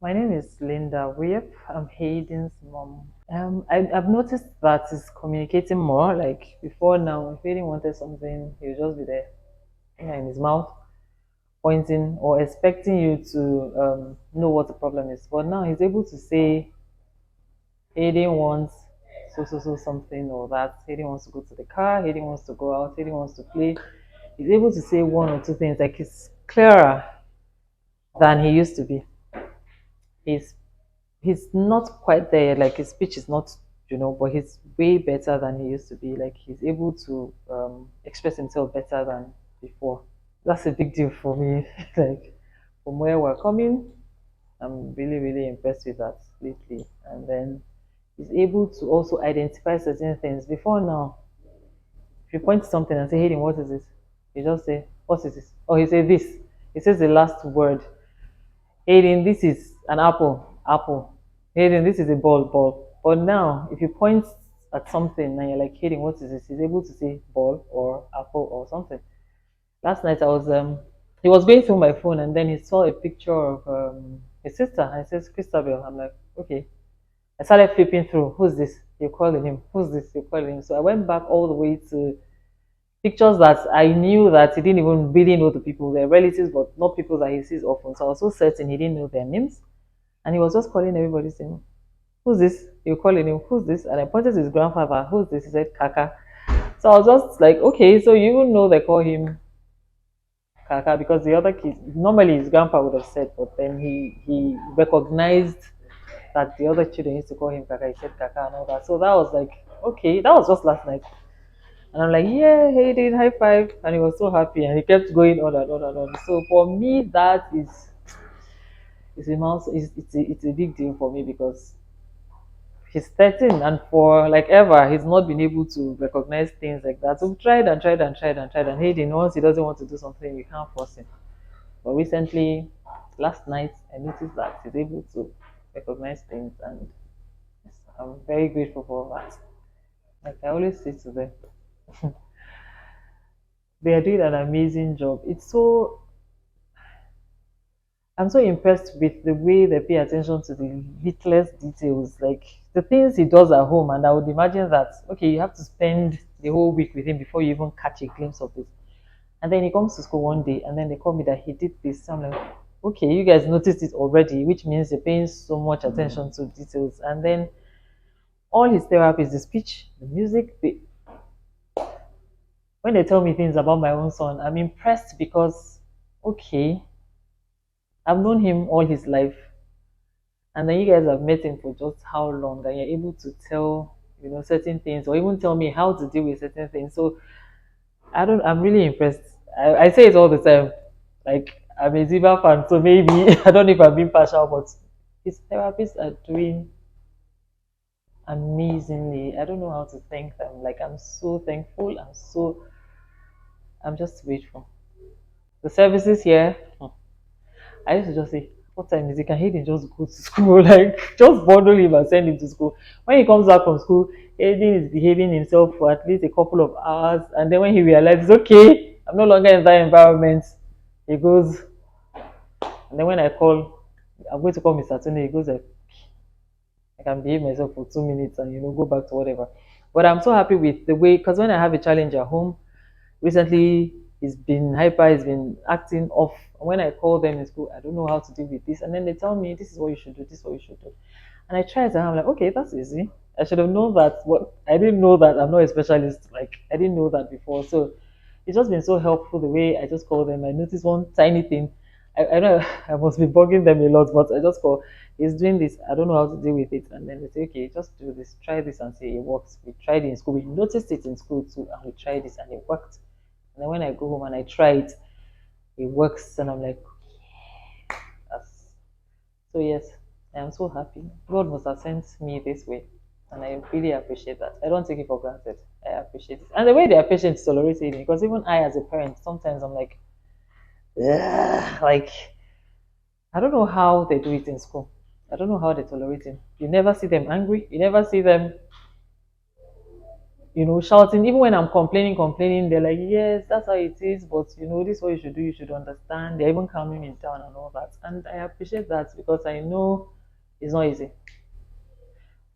My name is Linda Wuyep. I'm Hayden's mom. I've noticed that he's communicating more. Like before now, if Hayden wanted something, he'll just be there, in his mouth, pointing or expecting you to know what the problem is. But now he's able to say, Hayden wants so something or that. Hayden wants to go to the car. Hayden wants to go out. Hayden wants to play. He's able to say one or two things. Like it's clearer than he used to be. He's he's not quite there. Like his speech is not, but he's way better than he used to be. Like he's able to express himself better than before. That's a big deal for me. Like from where we're coming, I'm really impressed with that lately. And then he's able to also identify certain things. Before now, if you point to something and say, Hayden, what is this? You just say, what is this? Or he say this. He says the last word. Hayden, this is an apple, apple. Hayden, this is a ball, ball. But now, if you point at something and you're like, Hayden, what is this? He's able to say ball or apple or something. Last night he was going through my phone and then he saw a picture of his sister and it says Christabel. I'm like, okay. I started flipping through. Who's this? You're calling him. Who's this? You're calling him. So I went back all the way to pictures that I knew that he didn't even really know the people. They're relatives, but not people that he sees often. So I was so certain he didn't know their names. And he was just calling everybody saying, who's this? You're calling him, who's this? And I pointed to his grandfather, who's this? He said, Kaka. So I was just like, okay, so you even know they call him Kaka because the other kids, normally his grandpa would have said, but then he recognized that the other children used to call him Kaka. He said Kaka and all that. So that was like, okay, that was just last night. And I'm like, yeah, hey, dude, high five. And he was so happy and he kept going on and on and on. So for me, that is a mouse, it's a big deal for me because he's 13 and for like ever, he's not been able to recognize things like that. So we tried and tried and tried and tried. And hey, once he doesn't want to do something, we can't force him. But recently, last night, I noticed that he's able to recognize things and yes, I'm very grateful for that. Like I always say to them, they are doing an amazing job. I'm so impressed with the way they pay attention to the littlest details, like the things he does at home. And I would imagine that, okay, you have to spend the whole week with him before you even catch a glimpse of it. And then he comes to school one day and then they call me that he did this. So I'm like, okay, you guys noticed it already, which means you're paying so much attention to details. And then all his therapy is the speech, the music. When they tell me things about my own son, I'm impressed because, okay, I've known him all his life. And then you guys have met him for just how long and you're able to tell, certain things or even tell me how to deal with certain things. So I'm really impressed. I say it all the time. Like I'm a Ziva fan, so maybe I don't know if I'm being partial, but his therapists are doing amazingly. I don't know how to thank them. Like I'm so thankful. I'm just grateful. The services here, I used to just say, what time is it? Can Hayden just go to school? Like, just bundle him and send him to school. When he comes back from school, Hayden is behaving himself for at least a couple of hours. And then when he realizes, okay, I'm no longer in that environment, he goes, and then when I call, I'm going to call Mr. Tony, he goes like, I can behave myself for 2 minutes and, go back to whatever. But I'm so happy with the way, because when I have a challenge at home, recently he's been hyper, he's been acting off. When I call them in school, I don't know how to deal with this. And then they tell me, this is what you should do, this is what you should do. And I try it and I'm like, okay, that's easy. I should have known that. What I didn't know that I'm not a specialist. Like, I didn't know that before. So it's just been so helpful the way I just call them. I notice one tiny thing. I know I must be bugging them a lot, but I just call, he's doing this. I don't know how to deal with it. And then they say, okay, just do this, try this and see it works. We tried it in school. We noticed it in school too, and we tried this and it worked. And then when I go home and I try it, it works. And I'm like, yes. So, yes, I am so happy. God must have sent me this way. And I really appreciate that. I don't take it for granted. I appreciate it. And the way they are patient to tolerate it, because even I, as a parent, sometimes I'm like, yeah, like, I don't know how they do it in school. I don't know how they tolerate him. You never see them angry. You never see them shouting. Even when I'm complaining, they're like, yes, that's how it is, but this is what you should do, you should understand. They're even calming me down and all that. And I appreciate that because I know it's not easy.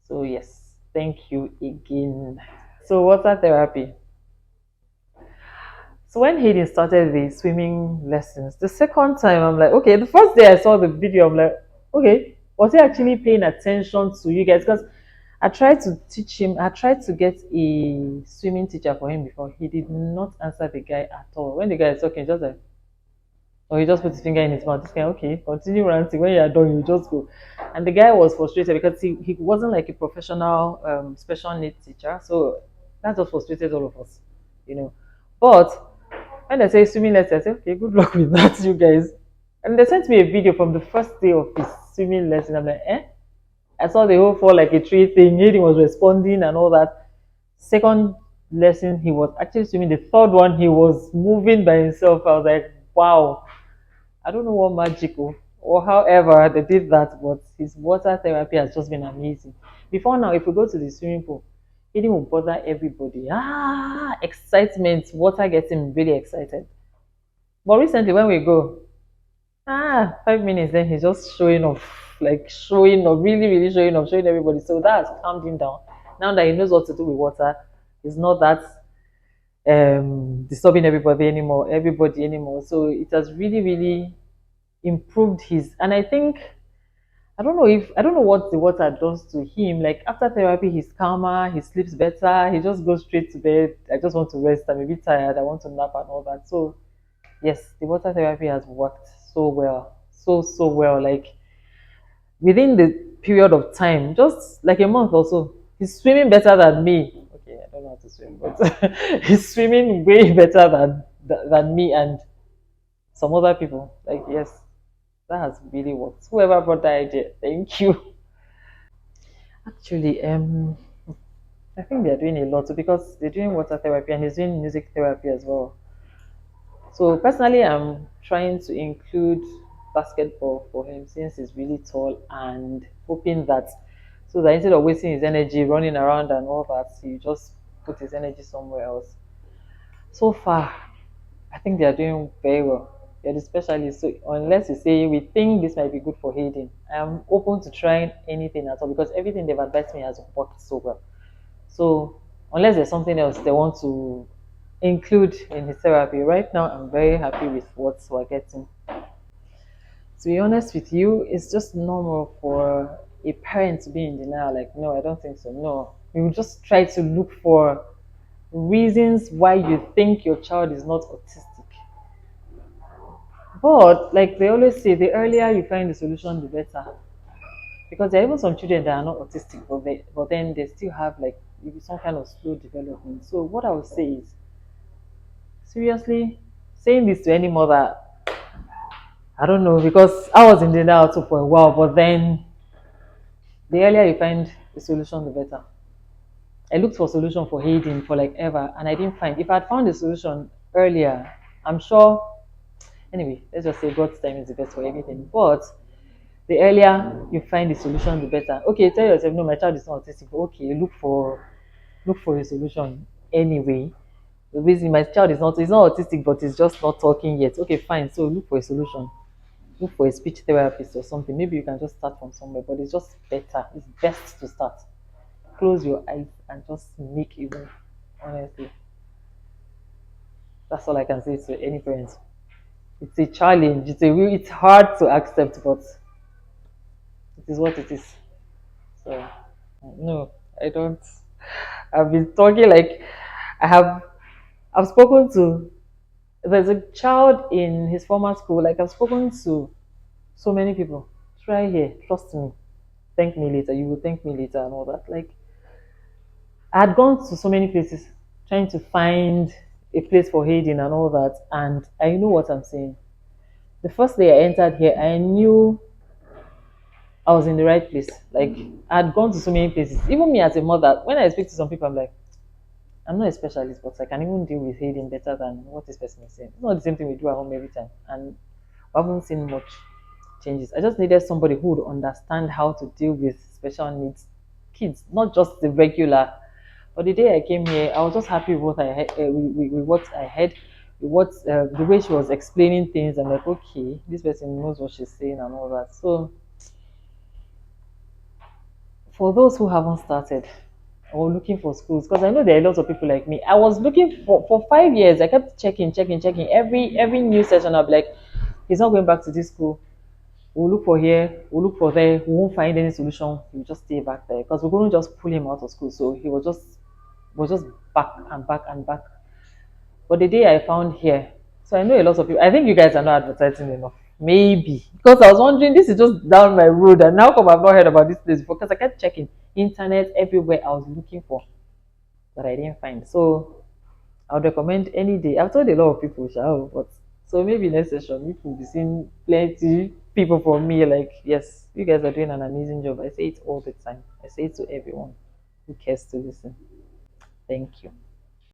So yes, thank you again. So water therapy. So when Hayden started the swimming lessons, the second time I'm like, okay, the first day I saw the video, I'm like, okay, was he actually paying attention to you guys? Because I tried to teach him, I tried to get a swimming teacher for him before. He did not answer the guy at all. When the guy is talking, just like, or he just put his finger in his mouth. This guy, okay, continue ranting. When you're done, you just go. And the guy was frustrated because he wasn't like a professional special needs teacher. So that just frustrated all of us, you know. But when they say swimming lesson, I say, okay, good luck with that, you guys. And they sent me a video from the first day of his swimming lesson. I'm like, eh? I saw the whole fall like a tree thing. He was responding and all that. Second lesson, he was actually swimming. The third one, he was moving by himself. I was like, wow. I don't know what magical or however they did that, but his water therapy has just been amazing. Before now, if we go to the swimming pool, it will bother everybody. Excitement, water gets him really excited. But recently, when we go, 5 minutes, then he's just showing off, like showing off, really, really showing off, showing everybody. So that's calmed him down. Now that he knows what to do with water, he's not that disturbing everybody anymore. So it has really, really improved his. And I think I don't know what the water does to him. Like after therapy, he's calmer, he sleeps better, he just goes straight to bed. I just want to rest. I'm a bit tired. I want to nap and all that. So yes, the water therapy has worked so well, so well. Like within the period of time, just like a month or so, he's swimming better than me. Okay, I don't know how to swim, but he's swimming way better than me and some other people. Like yes, that has really worked. Whoever brought that idea, thank you. Actually, I think they're doing a lot too because they're doing water therapy and he's doing music therapy as well. So personally, I'm trying to include basketball for him since he's really tall and hoping that so that instead of wasting his energy running around and all that, he just put his energy somewhere else. So far, I think they are doing very well. They're the specialists. So unless you say we think this might be good for Hayden, I am open to trying anything at all because everything they've advised me has worked so well. So unless there's something else they want to include in his therapy, right now I'm very happy with what we're getting. To be honest with you, it's just normal for a parent to be in denial. Like, no, I don't think so. No, you will just try to look for reasons why you think your child is not autistic. But like they always say, the earlier you find the solution, the better. Because there are even some children that are not autistic, but then they still have like maybe some kind of slow development. So what I would say is, seriously, saying this to any mother, I don't know because I was in denial too for a while. But then the earlier you find the solution, the better. I looked for a solution for Hayden for like ever, and I didn't find. If I had found the solution earlier, I'm sure. Anyway, let's just say God's time is the best for everything. But the earlier you find the solution, the better. Okay, tell yourself, no, my child is not autistic. Okay, look for a solution anyway. The reason my child is not, he's not autistic, but he's just not talking yet. Okay, fine. So look for a solution. Look for a speech therapist or something. Maybe you can just start from somewhere, but it's just better. It's best to start. Close your eyes and just make a move. Honestly, that's all I can say to any parents. It's a challenge. It's hard to accept, but it is what it is. So no, I don't. I've been talking like I have. I've spoken to. There's a child in his former school. Like I've spoken to so many people. Try here. Trust me. Thank me later. You will thank me later and all that. Like I had gone to so many places trying to find a place for Hayden and all that, and I know what I'm saying. The first day I entered here, I knew I was in the right place. Like I had gone to so many places. Even me as a mother, when I speak to some people, I'm like, I'm not a specialist, but I can even deal with Hayden better than what this person is saying. It's not the same thing we do at home every time, and we haven't seen much changes. I just needed somebody who would understand how to deal with special needs kids, not just the regular, But the day I came here, I was just happy with what I had, with what I had, with what the way she was explaining things. I'm like, okay, this person knows what she's saying and all that. So for those who haven't started or looking for schools, because I know there are lots of people like me. I was looking for 5 years. I kept checking every new session. I'll be like, he's not going back to this school. We'll look for here, we'll look for there. We won't find any solution. He'll just stay back there because we're going to just pull him out of school. So he was just back and back and back. But the day I found here, so I know a lot of people. I think you guys are not advertising enough. Maybe because I was wondering, this is just down my road, and now come I've not heard about this place before because I kept checking internet everywhere I was looking for, but I didn't find. So I would recommend any day. I've told a lot of people, shall but so maybe next session you will be seeing plenty people from me. Like, yes, you guys are doing an amazing job. I say it all the time. I say it to everyone who cares to listen. Thank you.